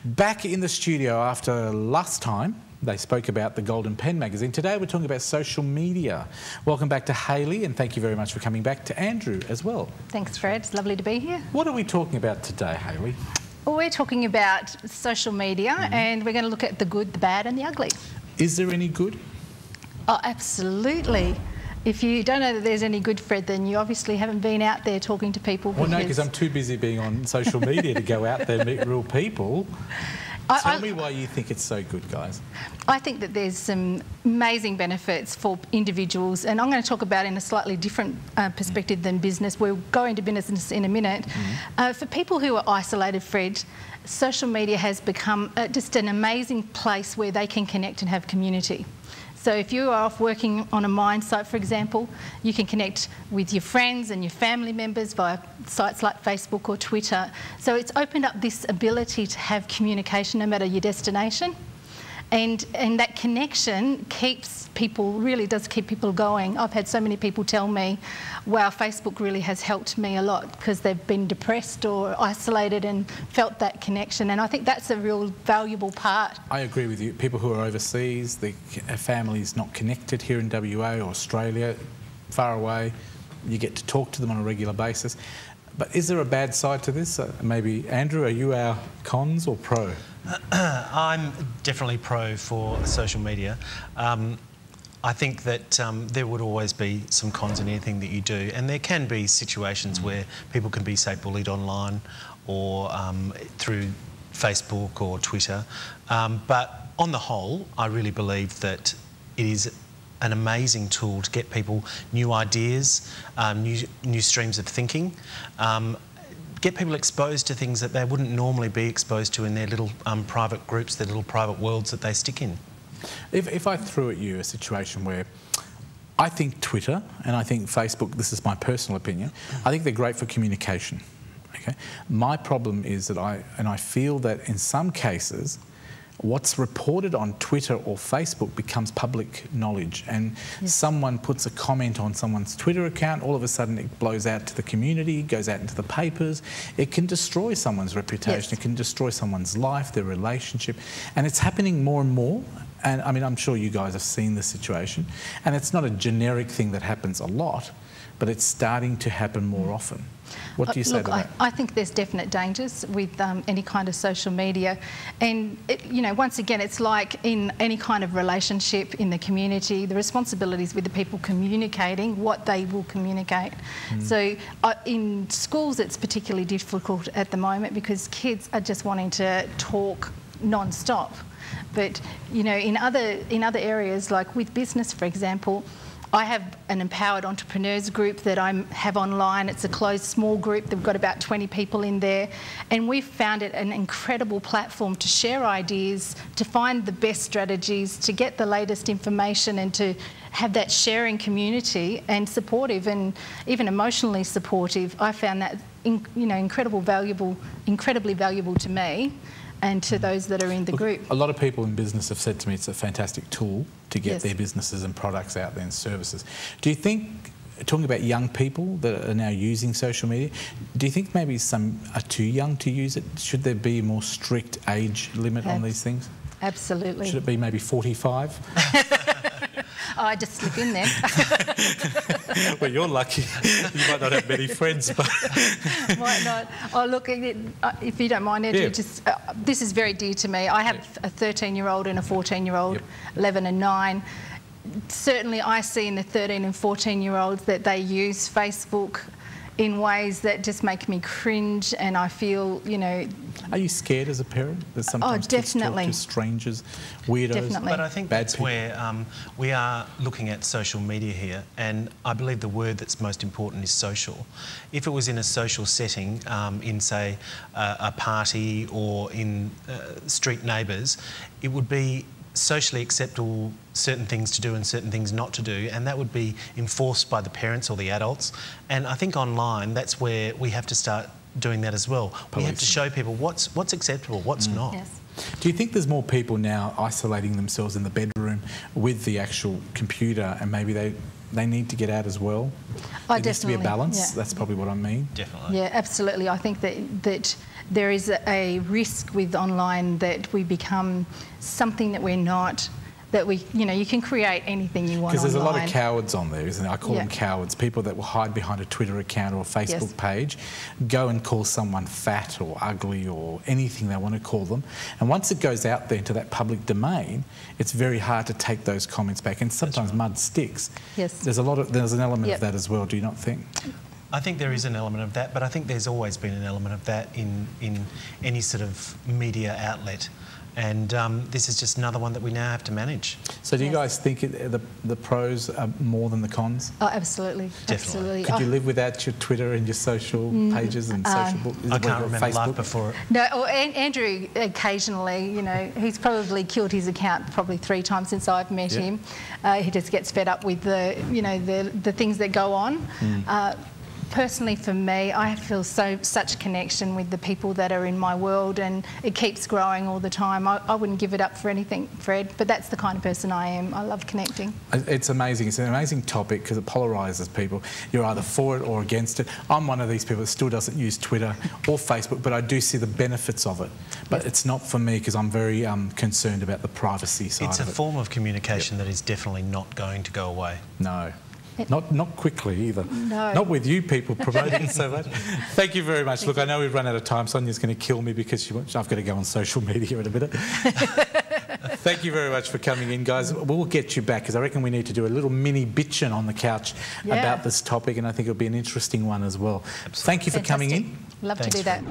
Back in the studio after last time, they spoke about the Golden Pen magazine. Today we're talking about social media. Welcome back to Hayley, and thank you very much for coming back, to Andrew as well. Thanks, Fred. It's lovely to be here. What are we talking about today, Hayley? Well, we're talking about social media, and we're going to look at the good, the bad and the ugly. Is there any good? Oh, absolutely. If you don't know that there's any good, Fred, then you obviously haven't been out there talking to people. Well, no, because I'm too busy being on social media to go out there and meet real people. Tell me why you think it's so good, guys. I think that there's some amazing benefits for individuals, and I'm going to talk about in a slightly different perspective than business. We'll go into business in a minute. For people who are isolated, Fred, social media has become just an amazing place where they can connect and have community. So if you are off working on a mine site, for example, you can connect with your friends and your family members via sites like Facebook or Twitter. So it's opened up this ability to have communication no matter your destination. And that connection keeps people, really does keep people going. I've had so many people tell me, wow, Facebook really has helped me a lot, because they've been depressed or isolated and felt that connection. And I think that's a real valuable part. I agree with you. People who are overseas, their families not connected here in WA or Australia, far away, you get to talk to them on a regular basis. But is there a bad side to this? Maybe, Andrew, are you our cons or pro? I'm definitely pro for social media. I think that there would always be some cons in anything that you do, and there can be situations where people can be, say, bullied online or through Facebook or Twitter. But on the whole, I really believe that it is an amazing tool to get people new ideas, new streams of thinking, get people exposed to things that they wouldn't normally be exposed to in their little private groups, their little private worlds that they stick in. If I threw at you a situation where I think Twitter and I think Facebook, this is my personal opinion, I think they're great for communication. Okay? My problem is that I feel that in some cases, what's reported on Twitter or Facebook becomes public knowledge, and someone puts a comment on someone's Twitter account, all of a sudden it blows out to the community, goes out into the papers. It can destroy someone's reputation, it can destroy someone's life, their relationship, and it's happening more and more. And I mean, I'm sure you guys have seen the situation, and it's not a generic thing that happens a lot, but it's starting to happen more often. What do you say to that? I think there's definite dangers with any kind of social media, and you know, once again, it's like in any kind of relationship in the community, the responsibilities with the people communicating what they will communicate. So in schools, it's particularly difficult at the moment because kids are just wanting to talk non-stop. But you know, in other areas, like with business, for example, I have an empowered entrepreneurs group that I have online. It's a closed small group. They've got about 20 people in there, and we've found it an incredible platform to share ideas, to find the best strategies, to get the latest information, and to have that sharing community and supportive and even emotionally supportive. I found that incredibly valuable to me and to those that are in the group. A lot of people in business have said to me it's a fantastic tool to get their businesses and products out there and services. Do you think, talking about young people that are now using social media, do you think maybe some are too young to use it? Should there be a more strict age limit on these things? Absolutely. Should it be maybe 45? Oh, I just slip in there. Well, you're lucky. You might not have many friends, but... Might not. Oh, look, if you don't mind, Andrew, just this is very dear to me. I have a 13-year-old and a 14-year-old, 11 and 9. Certainly, I see in the 13 and 14-year-olds that they use Facebook in ways that just make me cringe, and I feel, you know... Are you scared as a parent that sometimes kids talk to strangers, weirdos? Definitely. But I think that's where we are looking at social media here, and I believe the word that's most important is social. If it was in a social setting, in, say, a party or in street neighbours, it would be socially acceptable certain things to do and certain things not to do, and that would be enforced by the parents or the adults. And I think online, that's where we have to start doing that as well. We have to show people what's acceptable, what's not. Yes. Do you think there's more people now isolating themselves in the bedroom with the actual computer, and maybe they need to get out as well? There needs to be a balance. That's probably what I mean. Definitely. Yeah, absolutely. I think that there is a risk with online that we become something that we're not. That we, you can create anything you want. Because there's online. a lot of cowards on there, isn't there? I call them cowards. People that will hide behind a Twitter account or a Facebook page, go and call someone fat or ugly or anything they want to call them. And once it goes out there into that public domain, it's very hard to take those comments back. And sometimes mud sticks. Yes. There's an element of that as well. Do you not think? I think there is an element of that, but I think there's always been an element of that in any sort of media outlet. And this is just another one that we now have to manage. So do you guys think the pros are more than the cons? Oh, absolutely. Definitely. Absolutely. Could you live without your Twitter and your social pages and social book? I can't remember Facebook? life before it. No, or Andrew occasionally, he's probably killed his account probably 3 times since I've met him. He just gets fed up with the things that go on. Personally, for me, I feel such connection with the people that are in my world, and it keeps growing all the time. I wouldn't give it up for anything, Fred, but that's the kind of person I am. I love connecting. It's amazing. It's an amazing topic because it polarises people. You're either for it or against it. I'm one of these people that still doesn't use Twitter or Facebook, but I do see the benefits of it. But it's not for me because I'm very concerned about the privacy side of it. It's a form of communication that is definitely not going to go away. No. Not quickly either. No. Not with you people promoting it so much. Thank you very much. Look, I know we've run out of time. Sonia's going to kill me because I've got to go on social media in a minute. Thank you very much for coming in, guys. We'll get you back because I reckon we need to do a little mini bitchin' on the couch about this topic, and I think it'll be an interesting one as well. Absolutely. Thank you for coming in. Love to do that.